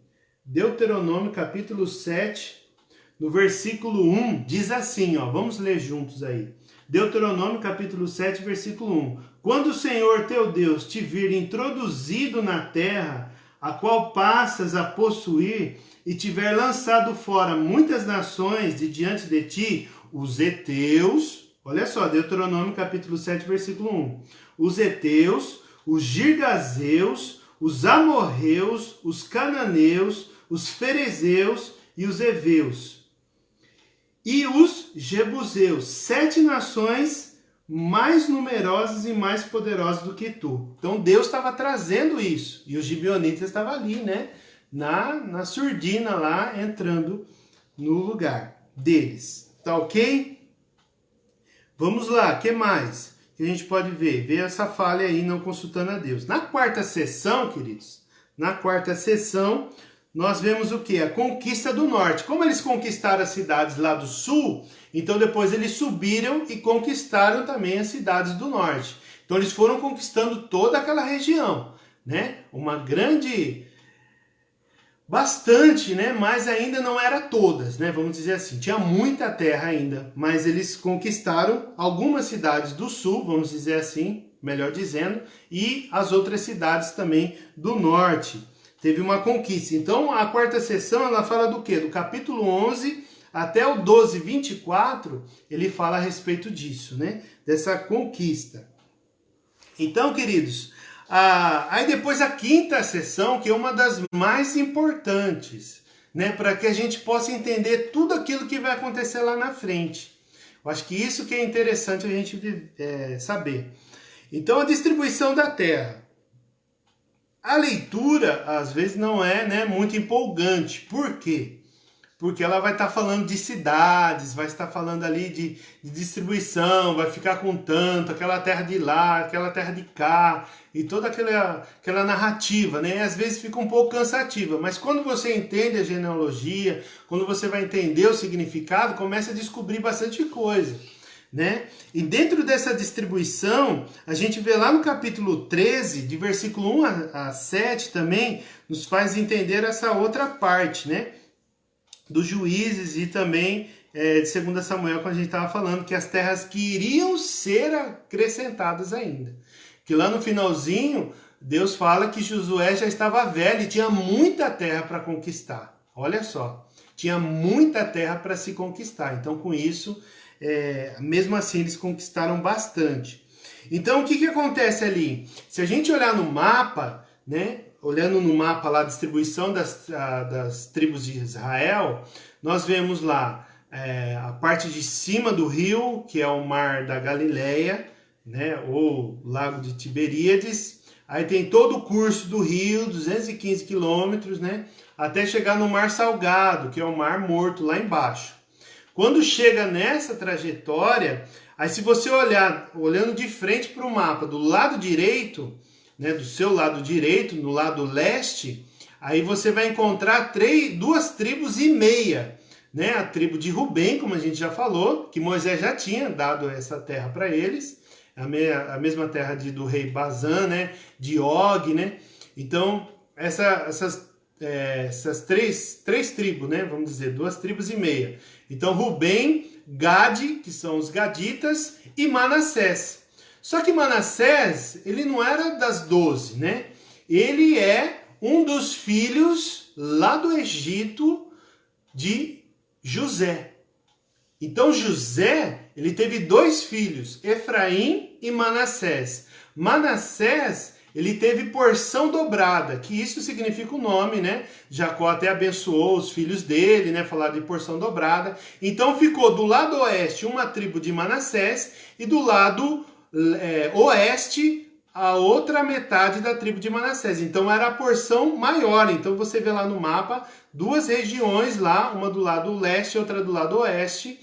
Deuteronômio, capítulo 7, no versículo 1, diz assim, ó, vamos ler juntos aí. Deuteronômio, capítulo 7, versículo 1. Quando o Senhor teu Deus te vir introduzido na terra, a qual passas a possuir, e tiver lançado fora muitas nações de diante de ti, os heteus, olha só, Deuteronômio, capítulo 7, versículo 1. Os heteus, os girgazeus, os amorreus, os cananeus, os ferezeus e os heveus. E os jebuseus, 7 nações mais numerosas e mais poderosas do que tu. Então Deus estava trazendo isso. E os gibeonitas estavam ali, né? Na surdina lá, entrando no lugar deles. Tá ok? Vamos lá, o que mais que a gente pode ver? Ver essa falha aí, não consultando a Deus. Na quarta sessão, queridos, na quarta sessão, nós vemos o que? A conquista do norte. Como eles conquistaram as cidades lá do sul, então depois eles subiram e conquistaram também as cidades do norte. Então eles foram conquistando toda aquela região, né? Uma grande... Bastante, né? Mas ainda não era todas, né? Vamos dizer assim. Tinha muita terra ainda, mas eles conquistaram algumas cidades do sul, vamos dizer assim, melhor dizendo, e as outras cidades também do norte. Teve uma conquista. Então, a quarta sessão, ela fala do quê? Do capítulo 11 até o 12, 24, ele fala a respeito disso, né? Dessa conquista. Então, queridos, aí depois a quinta sessão, que é uma das mais importantes, né? Para que a gente possa entender tudo aquilo que vai acontecer lá na frente. Eu acho que isso que é interessante a gente saber. Então, a distribuição da terra. A leitura, às vezes, não é, né, muito empolgante. Por quê? Porque ela vai estar falando de cidades, vai estar falando ali de distribuição, vai ficar com tanto, aquela terra de lá, aquela terra de cá, e toda aquela narrativa, né? Às vezes fica um pouco cansativa, mas quando você entende a genealogia, quando você vai entender o significado, começa a descobrir bastante coisa, né? E dentro dessa distribuição, a gente vê lá no capítulo 13, de versículo 1 a 7 também, nos faz entender essa outra parte, né? Dos juízes e também de 2 Samuel, quando a gente estava falando que as terras que iriam ser acrescentadas ainda. Que lá no finalzinho, Deus fala que Josué já estava velho e tinha muita terra para conquistar. Olha só, tinha muita terra para se conquistar. Então, com isso, mesmo assim, eles conquistaram bastante. Então, o que acontece ali? Se a gente olhar no mapa, né? Olhando no mapa lá a distribuição das tribos de Israel, nós vemos lá a parte de cima do rio, que é o Mar da Galileia, né, ou Lago de Tiberíades. Aí tem todo o curso do rio, 215 quilômetros, né, até chegar no Mar Salgado, que é o Mar Morto, lá embaixo. Quando chega nessa trajetória, aí se você olhando de frente para o mapa, do lado direito, né, do seu lado direito, no lado leste, aí você vai encontrar 2,5 tribos né? A tribo de Rubem, como a gente já falou, que Moisés já tinha dado essa terra para eles, a mesma terra do rei Bazã, né? De Og, né? Então, essas três tribos, né? Vamos dizer, 2,5 tribos. Então, Rubem, Gade, que são os gaditas, e Manassés. Só que Manassés, ele não era das 12, né? Ele é um dos filhos lá do Egito de José. Então José, ele teve 2 filhos, Efraim e Manassés. Manassés, ele teve porção dobrada, que isso significa o nome, né? Jacó até abençoou os filhos dele, né? Falar de porção dobrada. Então ficou do lado oeste uma tribo de Manassés e do lado oeste a outra metade da tribo de Manassés. Então era a porção maior. Então você vê lá no mapa 2 regiões lá, uma do lado leste e outra do lado oeste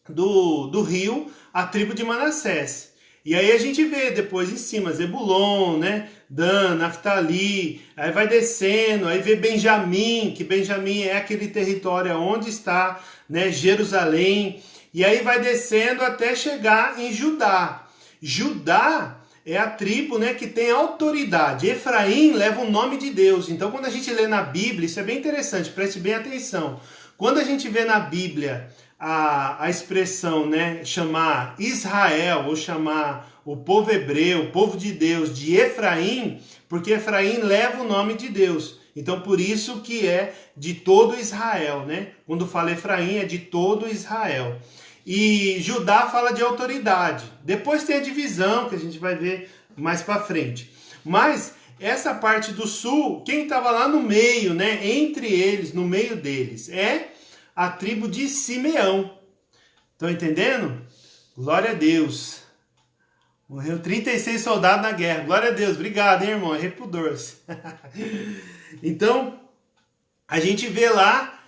do rio, a tribo de Manassés. E aí a gente vê depois em cima Zebulon, né? Dan, Naftali, aí vai descendo, aí vê Benjamim, que Benjamim é aquele território onde está, né, Jerusalém, e aí vai descendo até chegar em Judá. Judá é a tribo, né, que tem autoridade. Efraim leva o nome de Deus. Então quando a gente lê na Bíblia, isso é bem interessante, preste bem atenção. Quando a gente vê na Bíblia a expressão, né, chamar Israel ou chamar o povo hebreu, o povo de Deus, de Efraim, porque Efraim leva o nome de Deus. Então por isso que é de todo Israel, né? Quando fala Efraim é de todo Israel. E Judá fala de autoridade. Depois tem a divisão que a gente vai ver mais para frente. Mas essa parte do sul, quem estava lá no meio, né, entre eles, no meio deles, é a tribo de Simeão. Estão entendendo? Glória a Deus. Morreu 36 soldados na guerra. Glória a Deus. Obrigado, hein, irmão? É repudor-se. Então, a gente vê lá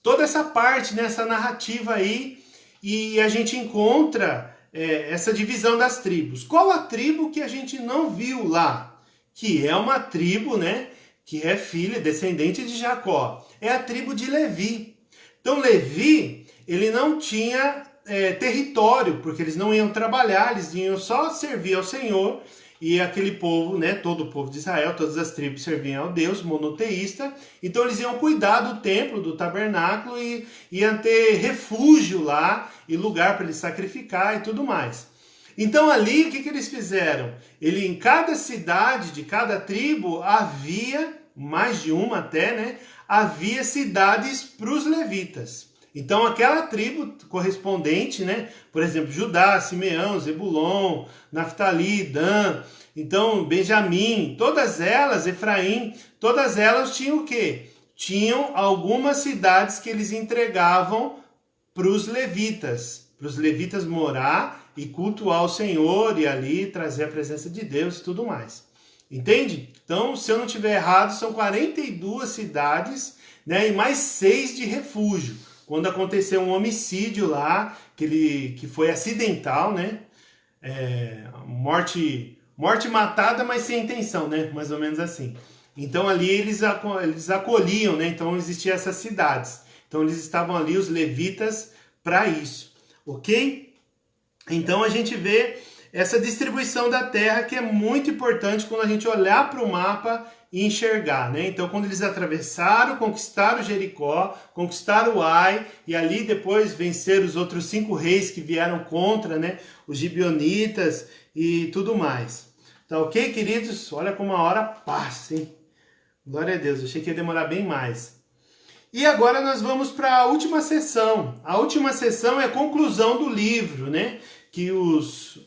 toda essa parte, nessa narrativa aí, e a gente encontra essa divisão das tribos. Qual a tribo que a gente não viu lá? Que é uma tribo, né, que é filha, descendente de Jacó. É a tribo de Levi. Então Levi, ele não tinha território, porque eles não iam trabalhar, eles iam só servir ao Senhor, e aquele povo, né, todo o povo de Israel, todas as tribos serviam ao Deus monoteísta, então eles iam cuidar do templo, do tabernáculo, e iam ter refúgio lá, e lugar para eles sacrificar e tudo mais. Então ali, o que eles fizeram? Em cada cidade, de cada tribo, havia, mais de uma até, né, havia cidades para os levitas. Então aquela tribo correspondente, né, por exemplo, Judá, Simeão, Zebulon, Naftali, Dan, então Benjamim, todas elas, Efraim, todas elas tinham o quê? Tinham algumas cidades que eles entregavam para os levitas morar e cultuar o Senhor e ali trazer a presença de Deus e tudo mais. Entende? Então, se eu não estiver errado, são 42 cidades, né, e mais 6 de refúgio. Quando aconteceu um homicídio lá, que foi acidental, né? Morte matada, mas sem intenção, né? Mais ou menos assim. Então ali eles acolhiam, né? Então existiam essas cidades. Então eles estavam ali, os levitas, para isso. Ok? Então a gente vê essa distribuição da terra que é muito importante quando a gente olhar para o mapa e enxergar, né? Então, quando eles atravessaram, conquistaram Jericó, conquistaram Ai, e ali depois venceram os outros 5 reis que vieram contra, né? Os gibeonitas e tudo mais. Tá ok, queridos? Olha como a hora passa, hein? Glória a Deus, eu achei que ia demorar bem mais. E agora nós vamos para a última sessão. A última sessão é a conclusão do livro, né? Que os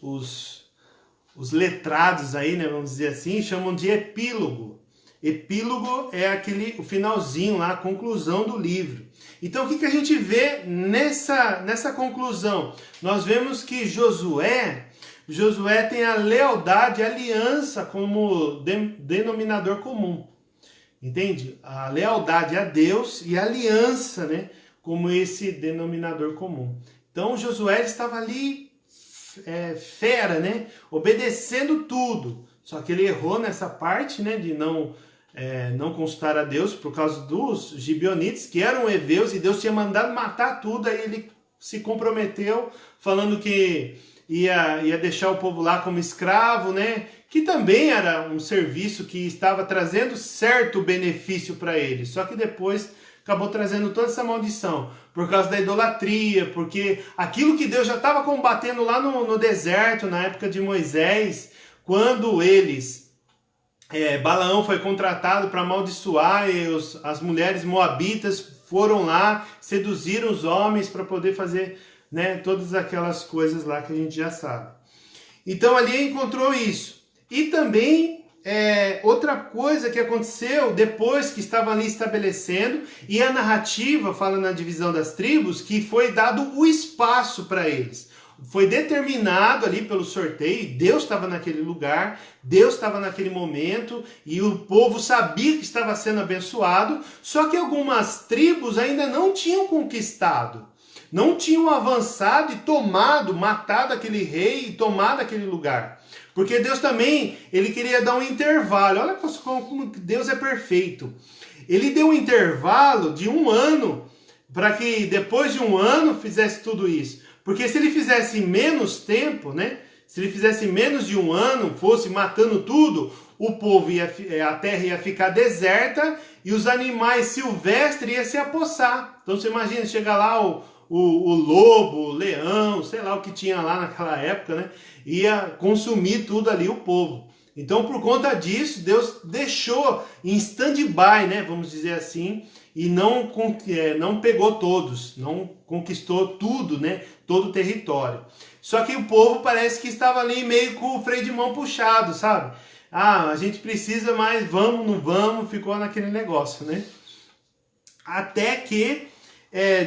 letrados aí, né, vamos dizer assim, chamam de epílogo. Epílogo é o finalzinho lá, a conclusão do livro. Então o que a gente vê nessa conclusão? Nós vemos que Josué tem a lealdade, a aliança como denominador comum. Entende? A lealdade a Deus e a aliança, né, como esse denominador comum. Então Josué estava ali fera, né, obedecendo tudo. Só que ele errou nessa parte, né, de não não consultaram a Deus por causa dos gibeonitas, que eram heveus, e Deus tinha mandado matar tudo, aí ele se comprometeu, falando que ia deixar o povo lá como escravo, né? Que também era um serviço que estava trazendo certo benefício para eles, só que depois acabou trazendo toda essa maldição, por causa da idolatria, porque aquilo que Deus já estava combatendo lá no deserto, na época de Moisés, quando Balaão foi contratado para amaldiçoar, e as mulheres moabitas foram lá, seduziram os homens para poder fazer, né, todas aquelas coisas lá que a gente já sabe. Então ali encontrou isso. E também outra coisa que aconteceu depois que estava ali estabelecendo, e a narrativa fala na divisão das tribos, que foi dado o espaço para eles. Foi determinado ali pelo sorteio, Deus estava naquele lugar, Deus estava naquele momento, e o povo sabia que estava sendo abençoado, só que algumas tribos ainda não tinham conquistado, não tinham avançado e matado aquele rei e tomado aquele lugar. Porque Deus também, ele queria dar um intervalo. Olha como Deus é perfeito. Ele deu um intervalo de 1 ano, para que depois de 1 ano fizesse tudo isso. Porque se ele fizesse menos tempo, né? Se ele fizesse menos de 1 ano, fosse matando tudo, o povo a terra ia ficar deserta e os animais silvestres iam se apossar. Então você imagina, chega lá o lobo, o leão, sei lá o que tinha lá naquela época, né? Ia consumir tudo ali o povo. Então, por conta disso, Deus deixou em stand-by, né? Vamos dizer assim, e não pegou todos, não conquistou tudo, né? Todo o território. Só que o povo parece que estava ali meio com o freio de mão puxado, sabe? Ah, a gente precisa, mas vamos, não vamos, ficou naquele negócio, né? Até que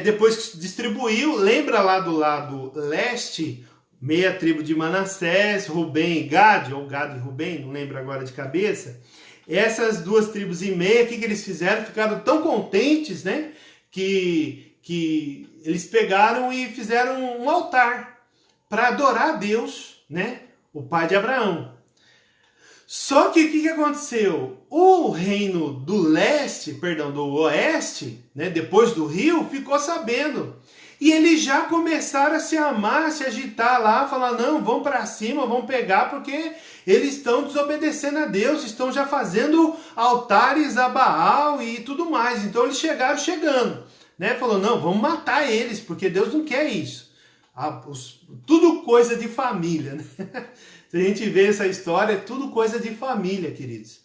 depois que distribuiu, lembra lá do lado leste, meia tribo de Manassés, Rubem e Gade, ou Gade e Rubem, não lembro agora de cabeça. Essas 2 tribos e meia, o que eles fizeram? Ficaram tão contentes, né? Que eles pegaram e fizeram um altar para adorar a Deus, né? O pai de Abraão. Só que o que aconteceu? O reino do oeste, né, depois do rio, ficou sabendo. E eles já começaram a se amar, se agitar lá, falar, não, vamos para cima, vamos pegar, porque eles estão desobedecendo a Deus, estão já fazendo altares a Baal e tudo mais. Então eles chegaram chegando, né? Falou, não, vamos matar eles, porque Deus não quer isso. Tudo coisa de família, né? Se a gente vê essa história, é tudo coisa de família, queridos.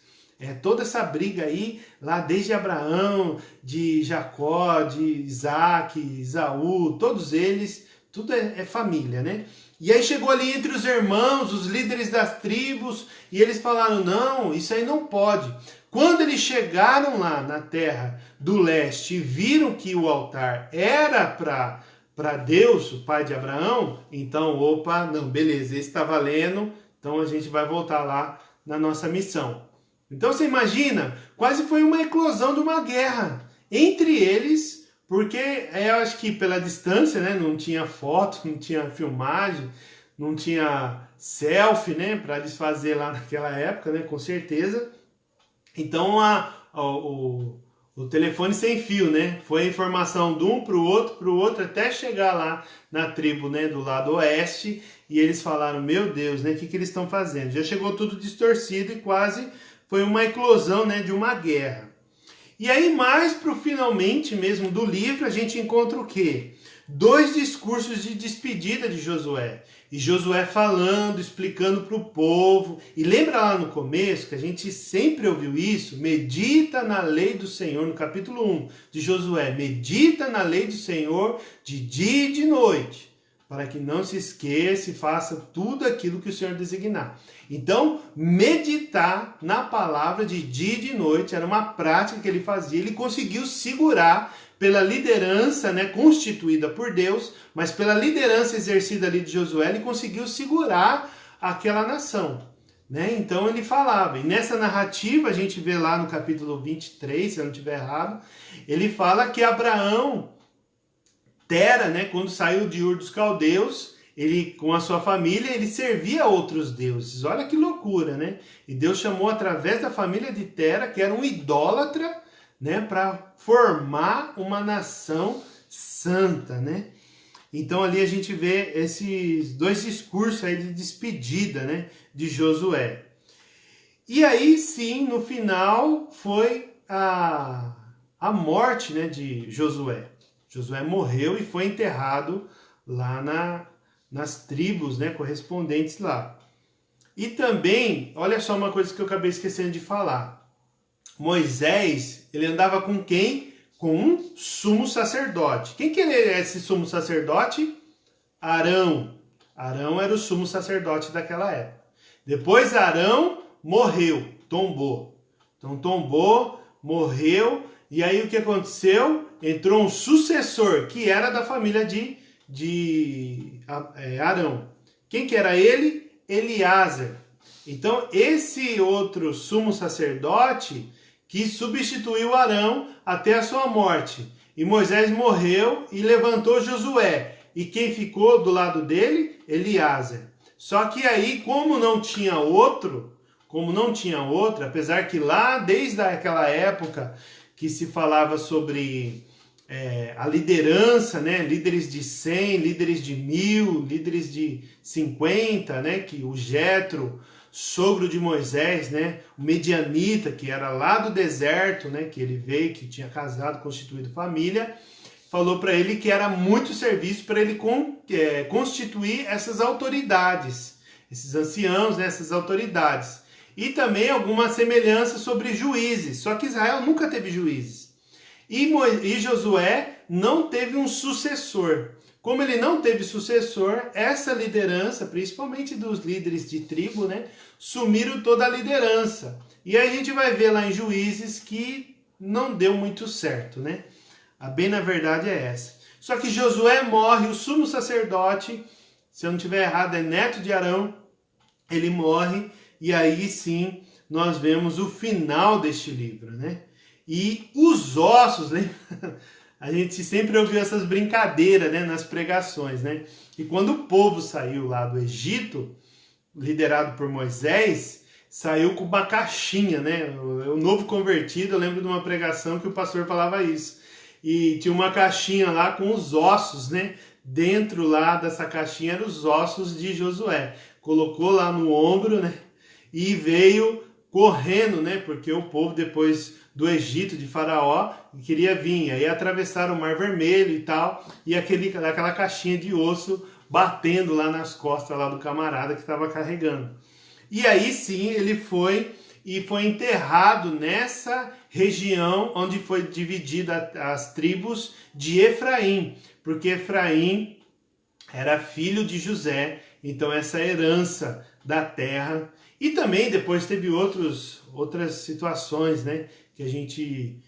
Toda essa briga aí, lá desde Abraão, de Jacó, de Isaac, Isaú, todos eles, tudo é família, né? E aí chegou ali entre os irmãos, os líderes das tribos, e eles falaram, não, isso aí não pode. Quando eles chegaram lá na terra do leste e viram que o altar era para Deus, o pai de Abraão, então, opa, não, beleza, esse está valendo, então a gente vai voltar lá na nossa missão. Então você imagina, quase foi uma eclosão de uma guerra entre eles, porque eu acho que pela distância, né, não tinha foto, não tinha filmagem, não tinha selfie, né, para eles fazer lá naquela época, né, com certeza. Então o telefone sem fio, né? Foi a informação de um para o outro, até chegar lá na tribo, né, do lado oeste, e eles falaram, meu Deus, né, o que eles estão fazendo? Já chegou tudo distorcido e quase foi uma eclosão, né, de uma guerra. E aí, mais pro finalmente mesmo do livro, a gente encontra o quê? 2 discursos de despedida de Josué. E Josué falando, explicando para o povo. E lembra lá no começo, que a gente sempre ouviu isso? Medita na lei do Senhor, no capítulo 1 de Josué. Medita na lei do Senhor de dia e de noite, para que não se esqueça e faça tudo aquilo que o Senhor designar. Então, meditar na palavra de dia e de noite era uma prática que ele fazia. Ele conseguiu segurar pela liderança, né, constituída por Deus, mas pela liderança exercida ali de Josué, ele conseguiu segurar aquela nação, né? Então ele falava, e nessa narrativa a gente vê lá no capítulo 23, se eu não estiver errado, ele fala que Abraão, Tera, né, quando saiu de Ur dos Caldeus, ele, com a sua família, ele servia a outros deuses. Olha que loucura, né? E Deus chamou através da família de Tera, que era um idólatra, né, para formar uma nação santa, né? Então ali a gente vê esses dois discursos aí de despedida, né, de Josué. E aí sim, no final, foi a morte, né, de Josué. Josué morreu e foi enterrado lá nas tribos, né, correspondentes lá. E também, olha só uma coisa que eu acabei esquecendo de falar. Moisés, ele andava com quem? Com um sumo sacerdote. Quem que era esse sumo sacerdote? Arão. Arão era o sumo sacerdote daquela época. Depois Arão morreu, tombou. Então tombou, morreu, e aí o que aconteceu? Entrou um sucessor, que era da família de Arão. Quem que era ele? Eliázer. Então esse outro sumo sacerdote que substituiu Arão até a sua morte. E Moisés morreu e levantou Josué. E quem ficou do lado dele? Eliázer. Só que aí, como não tinha outro, apesar que lá desde aquela época que se falava sobre a liderança, né? Líderes de 100, líderes de 1000, líderes de 50, né? Que o Jetro, sogro de Moisés, né, o medianita, que era lá do deserto, né, que ele veio, que tinha casado, constituído família, falou para ele que era muito serviço para ele constituir essas autoridades, esses anciãos, né, essas autoridades. E também alguma semelhança sobre juízes, só que Israel nunca teve juízes. E Josué não teve um sucessor. Como ele não teve sucessor, essa liderança, principalmente dos líderes de tribo, né, sumiram toda a liderança. E aí a gente vai ver lá em Juízes que não deu muito certo, né? A bem na verdade é essa. Só que Josué morre, o sumo sacerdote, se eu não estiver errado, é neto de Arão, ele morre, e aí sim nós vemos o final deste livro, né? E os ossos, né? A gente sempre ouviu essas brincadeiras, né, nas pregações, né? E quando o povo saiu lá do Egito, liderado por Moisés, saiu com uma caixinha, né? O novo convertido, eu lembro de uma pregação que o pastor falava isso. E tinha uma caixinha lá com os ossos, né? Dentro lá dessa caixinha eram os ossos de Josué. Colocou lá no ombro, né? E veio correndo, né? Porque o povo depois do Egito, de Faraó, queria vir. Aí atravessaram o Mar Vermelho e tal, e aquela caixinha de osso batendo lá nas costas lá do camarada que estava carregando. E aí sim ele foi enterrado nessa região onde foi dividida as tribos de Efraim, porque Efraim era filho de José, então essa herança da terra. E também depois teve outras situações, né, que a gente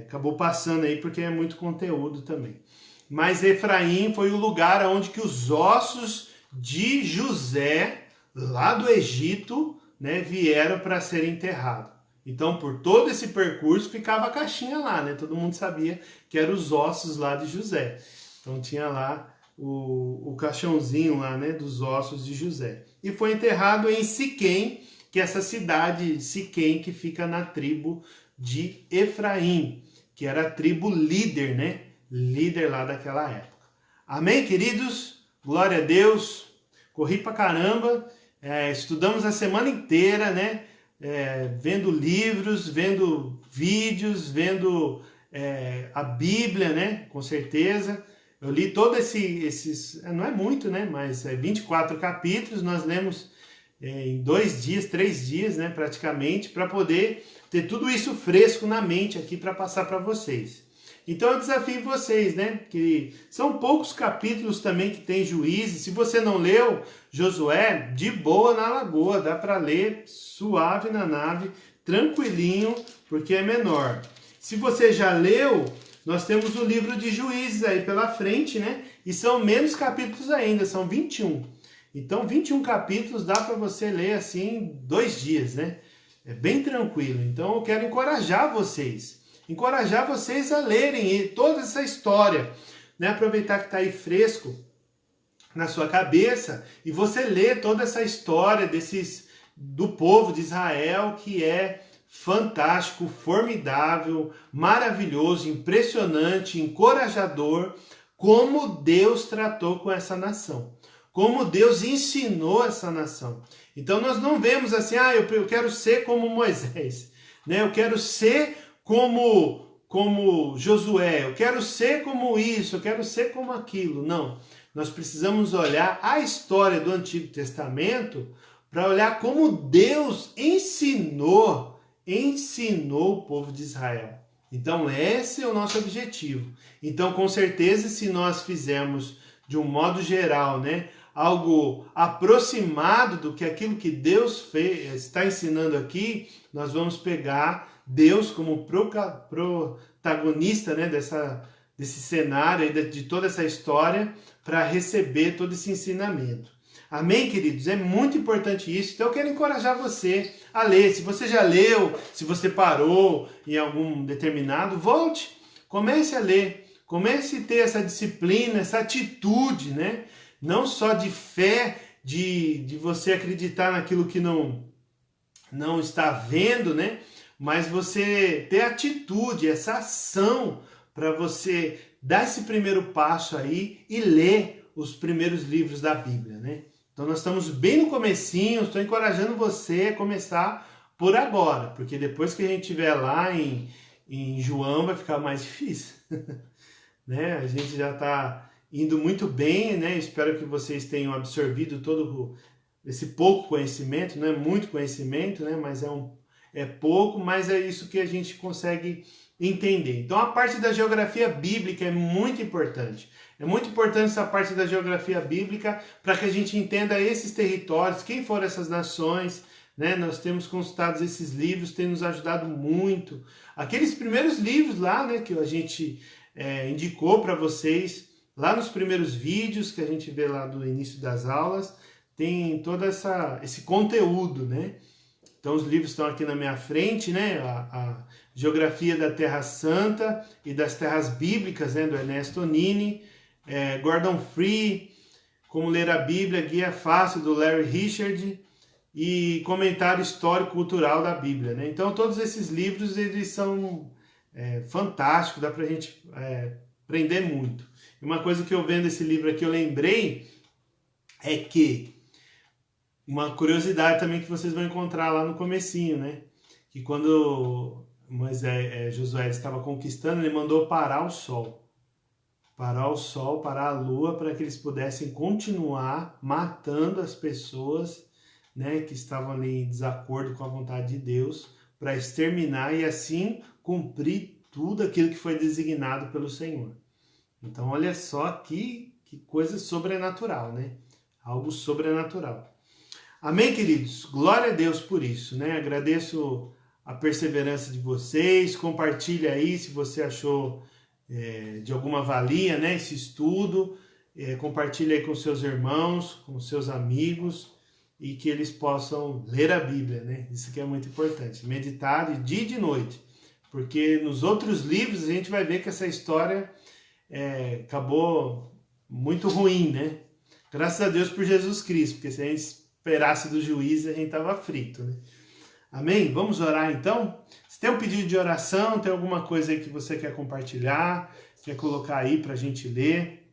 acabou passando aí, porque é muito conteúdo também. Mas Efraim foi o lugar onde que os ossos de José, lá do Egito, né, vieram para ser enterrados. Então, por todo esse percurso, ficava a caixinha lá, né? Todo mundo sabia que eram os ossos lá de José. Então, tinha lá o caixãozinho lá, né, dos ossos de José. E foi enterrado em Siquém, que é essa cidade Siquém que fica na tribo de Efraim, que era a tribo líder, né? Líder lá daquela época. Amém, queridos? Glória a Deus. Corri pra caramba. Estudamos a semana inteira, né? Vendo livros, vendo vídeos, vendo a Bíblia, né? Com certeza. Eu li todos esses, não é muito, né? Mas 24 capítulos, nós lemos em 2 dias, 3 dias, né? Praticamente, para poder ter tudo isso fresco na mente aqui para passar para vocês. Então eu desafio vocês, né? Que são poucos capítulos também que tem Juízes. Se você não leu Josué, de boa na lagoa, dá para ler suave na nave, tranquilinho, porque é menor. Se você já leu, nós temos o livro de Juízes aí pela frente, né? E são menos capítulos ainda, são 21. Então 21 capítulos dá para você ler assim em 2 dias, né? É bem tranquilo. Então eu quero encorajar vocês a lerem toda essa história, né? Aproveitar que está aí fresco, na sua cabeça e você lê toda essa história do povo de Israel, que é fantástico, formidável, maravilhoso, impressionante, encorajador, como Deus tratou com essa nação, como Deus ensinou essa nação. Então nós não vemos assim, eu quero ser como Moisés, né? Eu quero ser como Josué, eu quero ser como isso, eu quero ser como aquilo. Não, nós precisamos olhar a história do Antigo Testamento para olhar como Deus ensinou o povo de Israel. Então esse é o nosso objetivo. Então com certeza, se nós fizermos de um modo geral, né, algo aproximado do que aquilo que Deus está ensinando aqui, nós vamos pegar Deus como protagonista, né, desse cenário, de toda essa história, para receber todo esse ensinamento. Amém, queridos? É muito importante isso. Então eu quero encorajar você a ler. Se você já leu, se você parou em algum determinado, volte, comece a ler. Comece a ter essa disciplina, essa atitude, né? Não só de fé, de você acreditar naquilo que não está vendo, né? Mas você ter atitude, essa ação para você dar esse primeiro passo aí e ler os primeiros livros da Bíblia, né? Então nós estamos bem no comecinho, estou encorajando você a começar por agora, porque depois que a gente estiver lá em João vai ficar mais difícil, né? A gente já está indo muito bem, né? Espero que vocês tenham absorvido todo esse pouco conhecimento, não é muito conhecimento, né? Mas é pouco, mas é isso que a gente consegue entender. Então a parte da geografia bíblica é muito importante. É muito importante essa parte da geografia bíblica para que a gente entenda esses territórios, quem foram essas nações, né? Nós temos consultado esses livros, tem nos ajudado muito. Aqueles primeiros livros lá, né, que a gente indicou para vocês, lá nos primeiros vídeos que a gente vê lá do início das aulas, tem todo esse conteúdo, né? Então os livros estão aqui na minha frente, né? A Geografia da Terra Santa e das Terras Bíblicas, né? Do Ernesto Nini, Gordon Free, Como Ler a Bíblia, Guia Fácil, do Larry Richard, e Comentário Histórico-Cultural da Bíblia, né? Então todos esses livros, eles são fantásticos, dá pra gente aprender muito. E uma coisa que eu vendo esse livro aqui, eu lembrei, é que uma curiosidade também que vocês vão encontrar lá no comecinho, né? Que quando Josué estava conquistando, ele mandou parar o sol, parar a lua, para que eles pudessem continuar matando as pessoas, né, que estavam ali em desacordo com a vontade de Deus, para exterminar e assim cumprir tudo aquilo que foi designado pelo Senhor. Então olha só que coisa sobrenatural, né? Algo sobrenatural. Amém, queridos? Glória a Deus por isso, né? Agradeço a perseverança de vocês. Compartilha aí se você achou de alguma valia, né, esse estudo. Compartilha aí com seus irmãos, com seus amigos, e que eles possam ler a Bíblia, né? Isso que é muito importante. Meditar de dia e de noite. Porque nos outros livros a gente vai ver que essa história acabou muito ruim, né? Graças a Deus por Jesus Cristo, porque se a gente esperasse do juiz, a gente estava frito, né? Amém? Vamos orar então? Se tem um pedido de oração, tem alguma coisa aí que você quer compartilhar, quer colocar aí para a gente ler,